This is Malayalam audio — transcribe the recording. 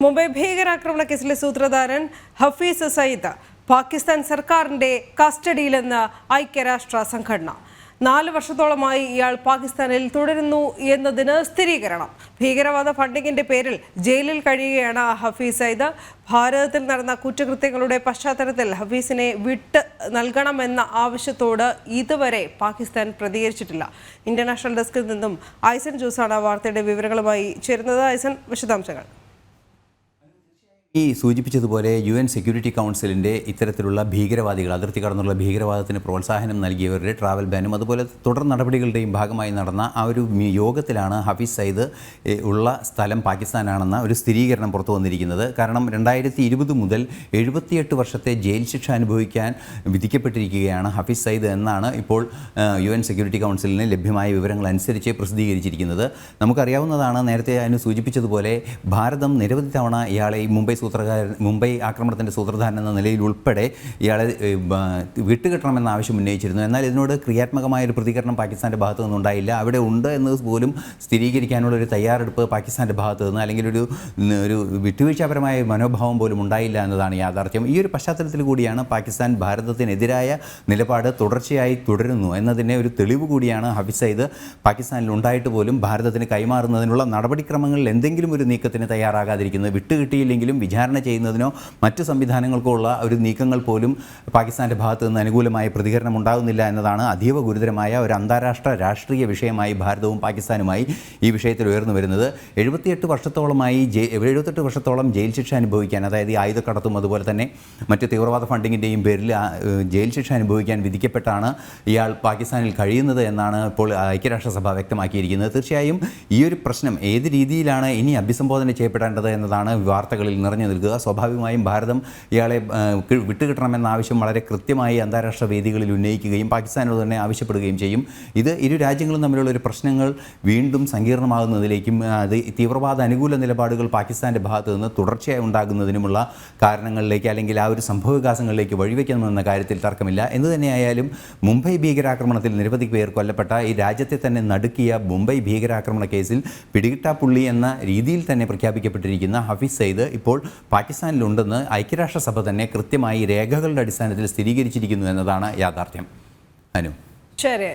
മുംബൈ ഭീകരാക്രമണ കേസിലെ സൂത്രധാരൻ ഹഫീസ് സയ്യിദ് പാകിസ്ഥാൻ സർക്കാരിന്റെ കസ്റ്റഡിയിലെന്ന് ഐക്യരാഷ്ട്ര സംഘടന. 4 വർഷത്തോളമായി ഇയാൾ പാകിസ്ഥാനിൽ തുടരുന്നു എന്നതിന് സ്ഥിരീകരണം. ഭീകരവാദ ഫണ്ടിങ്ങിന്റെ പേരിൽ ജയിലിൽ കഴിയുകയാണ് ഹഫീസ് സയ്യിദ്. ഭാരതത്തിൽ നടന്ന കുറ്റകൃത്യങ്ങളുടെ പശ്ചാത്തലത്തിൽ ഹഫീസിനെ വിട്ട് നൽകണമെന്ന ആവശ്യത്തോട് ഇതുവരെ പാകിസ്ഥാൻ പ്രതികരിച്ചിട്ടില്ല. ഇന്റർനാഷണൽ ഡെസ്കിൽ നിന്നും ഐസൻ ജോസാണ് വാർത്തയുടെ വിവരങ്ങളുമായി ചേരുന്നത്. ഐസൻ, വിശദാംശങ്ങൾ. ഈ സൂചിപ്പിച്ചതുപോലെ UN സെക്യൂരിറ്റി കൗൺസിലിൻ്റെ ഇത്തരത്തിലുള്ള ഭീകരവാദികൾ, അതിർത്തി കടന്നുള്ള ഭീകരവാദത്തിന് പ്രോത്സാഹനം നൽകിയവരുടെ ട്രാവൽ ബാനും അതുപോലെ തുടർ നടപടികളുടെയും ഭാഗമായി നടന്ന ആ ഒരു യോഗത്തിലാണ് ഹഫീസ് സയ്യിദ് ഉള്ള സ്ഥലം പാകിസ്ഥാനാണെന്ന ഒരു സ്ഥിരീകരണം പുറത്തു വന്നിരിക്കുന്നത്. കാരണം 2020 മുതൽ 78 വർഷത്തെ ജയിൽ ശിക്ഷ അനുഭവിക്കാൻ വിധിക്കപ്പെട്ടിരിക്കുകയാണ് ഹഫീസ് സയ്യിദ് എന്നാണ് ഇപ്പോൾ UN സെക്യൂരിറ്റി കൗൺസിലിന് ലഭ്യമായ വിവരങ്ങൾ അനുസരിച്ച് പ്രസിദ്ധീകരിച്ചിരിക്കുന്നത്. നമുക്കറിയാവുന്നതാണ്, നേരത്തെ അതിന് സൂചിപ്പിച്ചതുപോലെ ഭാരതം നിരവധി തവണ ഇയാളെ മുംബൈ ആക്രമണത്തിൻ്റെ സൂത്രധാരൻ എന്ന നിലയിൽ ഉൾപ്പെടെ ഇയാളെ വിട്ടുകിട്ടണമെന്ന ആവശ്യം ഉന്നയിച്ചിരുന്നു. എന്നാൽ ഇതിനോട് ക്രിയാത്മകമായൊരു പ്രതികരണം പാകിസ്ഥാൻ്റെ ഭാഗത്തു നിന്നുണ്ടായില്ല. അവിടെ ഉണ്ട് എന്ന് പോലും സ്ഥിരീകരിക്കാനുള്ള ഒരു തയ്യാറെടുപ്പ് പാകിസ്ഥാൻ്റെ ഭാഗത്തു നിന്ന്, അല്ലെങ്കിൽ ഒരു വിട്ടുവീഴ്ചാപരമായ മനോഭാവം പോലും ഉണ്ടായില്ല എന്നതാണ് യാഥാർത്ഥ്യം. ഈ ഒരു പശ്ചാത്തലത്തിൽ കൂടിയാണ് പാകിസ്ഥാൻ ഭാരതത്തിനെതിരായ നിലപാട് തുടർച്ചയായി തുടരുന്നു എന്നതിൻ്റെ ഒരു തെളിവ് കൂടിയാണ് ഹഫീസ് സയ്യിദ് പാകിസ്ഥാനിൽ ഉണ്ടായിട്ട് പോലും ഭാരതത്തിന് കൈമാറുന്നതിനുള്ള നടപടിക്രമങ്ങളിൽ എന്തെങ്കിലും ഒരു നീക്കത്തിന് തയ്യാറാകാതിരിക്കുന്നത്. വിട്ടുകിട്ടിയില്ലെങ്കിലും വിചാരണ ചെയ്യുന്നതിനോ മറ്റു സംവിധാനങ്ങൾക്കോ ഉള്ള ഒരു നീക്കങ്ങൾ പോലും പാകിസ്ഥാൻ്റെ ഭാഗത്തു നിന്ന് അനുകൂലമായ പ്രതികരണം ഉണ്ടാകുന്നില്ല എന്നതാണ് അതീവ ഗുരുതരമായ ഒരു അന്താരാഷ്ട്ര രാഷ്ട്രീയ വിഷയമായി ഭാരതവും പാകിസ്ഥാനുമായി ഈ വിഷയത്തിൽ ഉയർന്നു വരുന്നത്. 78 വർഷത്തോളം ജയിൽ ശിക്ഷ അനുഭവിക്കാൻ, അതായത് ഈ ആയുധക്കടത്തും അതുപോലെ തന്നെ മറ്റ് തീവ്രവാദ ഫണ്ടിങ്ങിൻ്റെയും പേരിൽ ജയിൽ ശിക്ഷ അനുഭവിക്കാൻ വിധിക്കപ്പെട്ടാണ് ഇയാൾ പാകിസ്ഥാനിൽ കഴിയുന്നത് എന്നാണ് ഇപ്പോൾ ഐക്യരാഷ്ട്രസഭ വ്യക്തമാക്കിയിരിക്കുന്നത്. തീർച്ചയായും ഈ ഒരു പ്രശ്നം ഏത് രീതിയിലാണ് ഇനി അഭിസംബോധന ചെയ്യപ്പെടേണ്ടത് എന്നതാണ് വാർത്തകളിൽ നിറഞ്ഞു നിൽക്കുക. സ്വാഭാവികമായും ഭാരതം ഇയാളെ വിട്ടുകിട്ടണമെന്ന ആവശ്യം വളരെ കൃത്യമായി അന്താരാഷ്ട്ര വേദികളിൽ ഉന്നയിക്കുകയും പാകിസ്ഥാനോട് തന്നെ ആവശ്യപ്പെടുകയും ചെയ്യും. ഇത് ഇരു രാജ്യങ്ങളും തമ്മിലുള്ള ഒരു പ്രശ്നങ്ങൾ വീണ്ടും സങ്കീർണമാകുന്നതിലേക്കും അത് തീവ്രവാദ അനുകൂല നിലപാടുകൾ പാകിസ്ഥാൻ്റെ ഭാഗത്തു നിന്ന് തുടർച്ചയായി ഉണ്ടാകുന്നതിനുമുള്ള കാരണങ്ങളിലേക്ക്, അല്ലെങ്കിൽ ആ ഒരു സംഭവവികാസങ്ങളിലേക്ക് വഴിവെക്കണമെന്ന കാര്യത്തിൽ തർക്കമില്ല. എന്തു തന്നെയായാലും മുംബൈ ഭീകരാക്രമണത്തിൽ നിരവധി പേർ കൊല്ലപ്പെട്ട, ഈ രാജ്യത്തെ തന്നെ നടുക്കിയ മുംബൈ ഭീകരാക്രമണ കേസിൽ പിടികിട്ടാപ്പുള്ളി എന്ന രീതിയിൽ തന്നെ പ്രഖ്യാപിക്കപ്പെട്ടിരിക്കുന്ന ഹഫീസ് സയ്യിദ് ഇപ്പോൾ പാകിസ്ഥാനിലുണ്ടെന്ന് ഐക്യരാഷ്ട്രസഭ തന്നെ കൃത്യമായി രേഖകളുടെ അടിസ്ഥാനത്തിൽ സ്ഥിരീകരിച്ചിരിക്കുന്നു എന്നതാണ് യാഥാർത്ഥ്യം. അനു, ശരി.